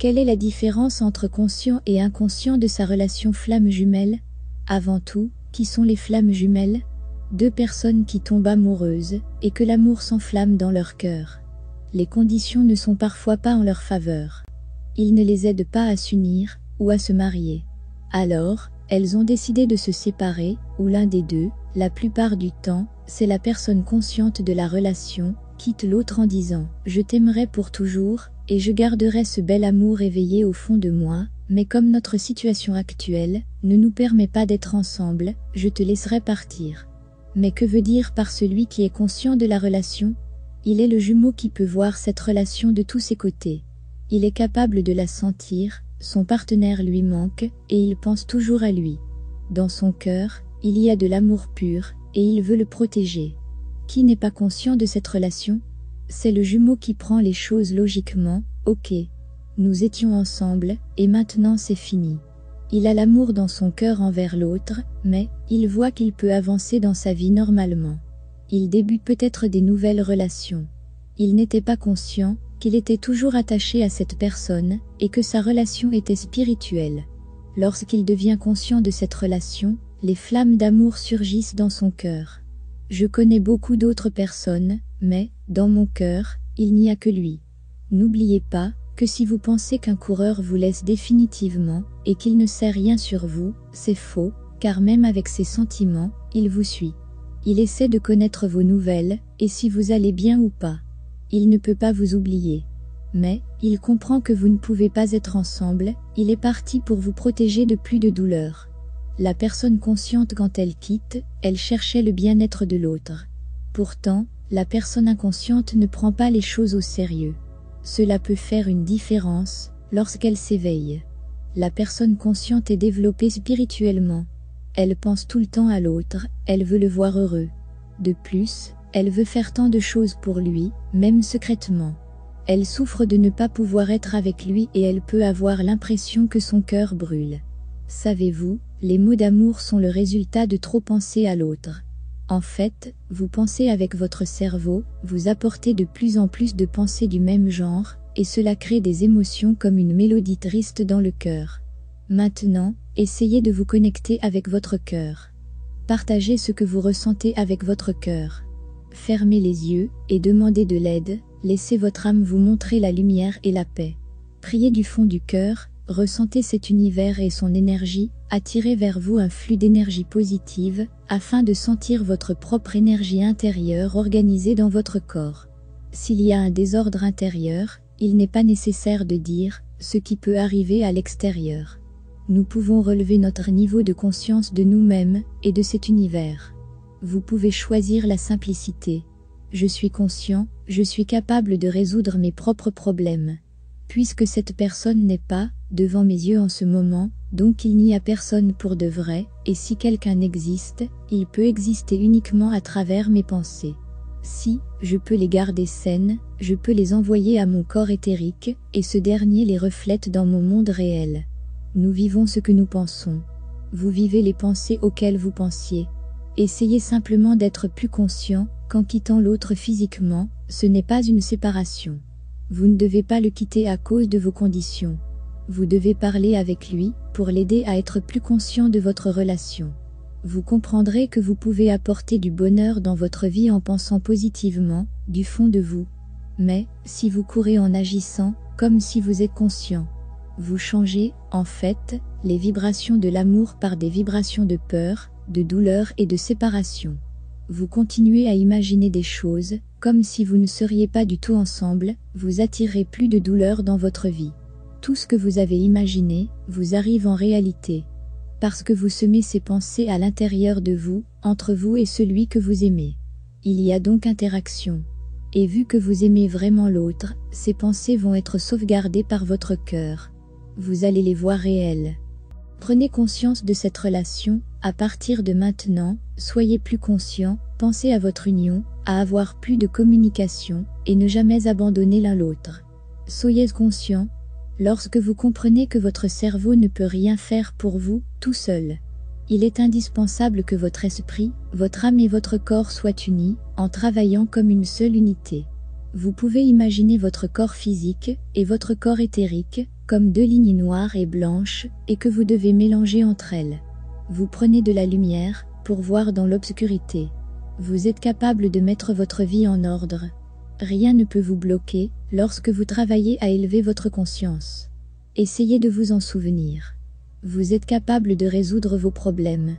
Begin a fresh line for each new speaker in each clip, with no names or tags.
Quelle est la différence entre conscient et inconscient de sa relation flamme jumelle? Avant tout, qui sont les flammes jumelles? Deux personnes qui tombent amoureuses, et que l'amour s'enflamme dans leur cœur. Les conditions ne sont parfois pas en leur faveur. Ils ne les aident pas à s'unir, ou à se marier. Alors, elles ont décidé de se séparer, ou l'un des deux, la plupart du temps, c'est la personne consciente de la relation, quitte l'autre en disant « Je t'aimerai pour toujours, et je garderai ce bel amour éveillé au fond de moi, mais comme notre situation actuelle ne nous permet pas d'être ensemble, je te laisserai partir. » Mais que veut dire par celui qui est conscient de la relation? Il est le jumeau qui peut voir cette relation de tous ses côtés. Il est capable de la sentir, son partenaire lui manque, et il pense toujours à lui. Dans son cœur, il y a de l'amour pur, et il veut le protéger. Qui n'est pas conscient de cette relation? C'est le jumeau qui prend les choses logiquement, ok. Nous étions ensemble, et maintenant c'est fini. Il a l'amour dans son cœur envers l'autre, mais il voit qu'il peut avancer dans sa vie normalement. Il débute peut-être des nouvelles relations. Il n'était pas conscient qu'il était toujours attaché à cette personne, et que sa relation était spirituelle. Lorsqu'il devient conscient de cette relation, les flammes d'amour surgissent dans son cœur. Je connais beaucoup d'autres personnes, mais, dans mon cœur, il n'y a que lui. N'oubliez pas que si vous pensez qu'un coureur vous laisse définitivement, et qu'il ne sait rien sur vous, c'est faux, car même avec ses sentiments, il vous suit. Il essaie de connaître vos nouvelles, et si vous allez bien ou pas. Il ne peut pas vous oublier. Mais, il comprend que vous ne pouvez pas être ensemble, il est parti pour vous protéger de plus de douleur. La personne consciente quand elle quitte, elle cherchait le bien-être de l'autre. Pourtant, la personne inconsciente ne prend pas les choses au sérieux. Cela peut faire une différence lorsqu'elle s'éveille. La personne consciente est développée spirituellement. Elle pense tout le temps à l'autre, elle veut le voir heureux. De plus, elle veut faire tant de choses pour lui, même secrètement. Elle souffre de ne pas pouvoir être avec lui et elle peut avoir l'impression que son cœur brûle. Savez-vous, les mots d'amour sont le résultat de trop penser à l'autre. En fait, vous pensez avec votre cerveau, vous apportez de plus en plus de pensées du même genre, et cela crée des émotions comme une mélodie triste dans le cœur. Maintenant, essayez de vous connecter avec votre cœur. Partagez ce que vous ressentez avec votre cœur. Fermez les yeux et demandez de l'aide, laissez votre âme vous montrer la lumière et la paix. Priez du fond du cœur, ressentez cet univers et son énergie, attirez vers vous un flux d'énergie positive, afin de sentir votre propre énergie intérieure organisée dans votre corps. S'il y a un désordre intérieur, il n'est pas nécessaire de dire ce qui peut arriver à l'extérieur. Nous pouvons relever notre niveau de conscience de nous-mêmes et de cet univers. Vous pouvez choisir la simplicité. Je suis conscient, je suis capable de résoudre mes propres problèmes. Puisque cette personne n'est pas devant mes yeux en ce moment, donc il n'y a personne pour de vrai, et si quelqu'un existe, il peut exister uniquement à travers mes pensées. Si, je peux les garder saines, je peux les envoyer à mon corps éthérique, et ce dernier les reflète dans mon monde réel. Nous vivons ce que nous pensons. Vous vivez les pensées auxquelles vous pensiez. Essayez simplement d'être plus conscient qu'en quittant l'autre physiquement, ce n'est pas une séparation. Vous ne devez pas le quitter à cause de vos conditions. Vous devez parler avec lui pour l'aider à être plus conscient de votre relation. Vous comprendrez que vous pouvez apporter du bonheur dans votre vie en pensant positivement, du fond de vous. Mais, si vous courez en agissant, comme si vous êtes conscient, vous changez, en fait, les vibrations de l'amour par des vibrations de peur, de douleur et de séparation. Vous continuez à imaginer des choses, comme si vous ne seriez pas du tout ensemble, vous attirez plus de douleur dans votre vie. Tout ce que vous avez imaginé, vous arrive en réalité. Parce que vous semez ces pensées à l'intérieur de vous, entre vous et celui que vous aimez. Il y a donc interaction. Et vu que vous aimez vraiment l'autre, ces pensées vont être sauvegardées par votre cœur. Vous allez les voir réelles. Prenez conscience de cette relation, à partir de maintenant, soyez plus conscient, pensez à votre union, à avoir plus de communication, et ne jamais abandonner l'un l'autre. Soyez conscient, lorsque vous comprenez que votre cerveau ne peut rien faire pour vous, tout seul. Il est indispensable que votre esprit, votre âme et votre corps soient unis, en travaillant comme une seule unité. Vous pouvez imaginer votre corps physique, et votre corps éthérique, comme deux lignes noires et blanches, et que vous devez mélanger entre elles. Vous prenez de la lumière, pour voir dans l'obscurité. Vous êtes capable de mettre votre vie en ordre. Rien ne peut vous bloquer, lorsque vous travaillez à élever votre conscience. Essayez de vous en souvenir. Vous êtes capable de résoudre vos problèmes.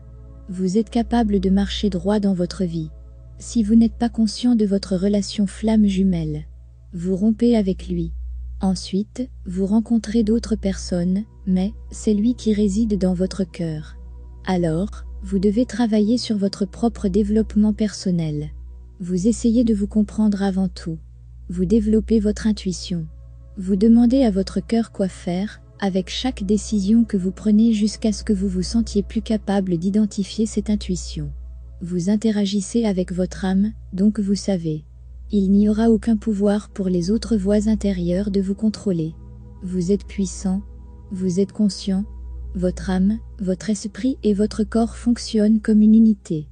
Vous êtes capable de marcher droit dans votre vie. Si vous n'êtes pas conscient de votre relation flamme jumelle, vous rompez avec lui. Ensuite, vous rencontrez d'autres personnes, mais c'est lui qui réside dans votre cœur. Alors, vous devez travailler sur votre propre développement personnel. Vous essayez de vous comprendre avant tout. Vous développez votre intuition. Vous demandez à votre cœur quoi faire, avec chaque décision que vous prenez jusqu'à ce que vous vous sentiez plus capable d'identifier cette intuition. Vous interagissez avec votre âme, donc vous savez. Il n'y aura aucun pouvoir pour les autres voix intérieures de vous contrôler. Vous êtes puissant, vous êtes conscient, votre âme, votre esprit et votre corps fonctionnent comme une unité.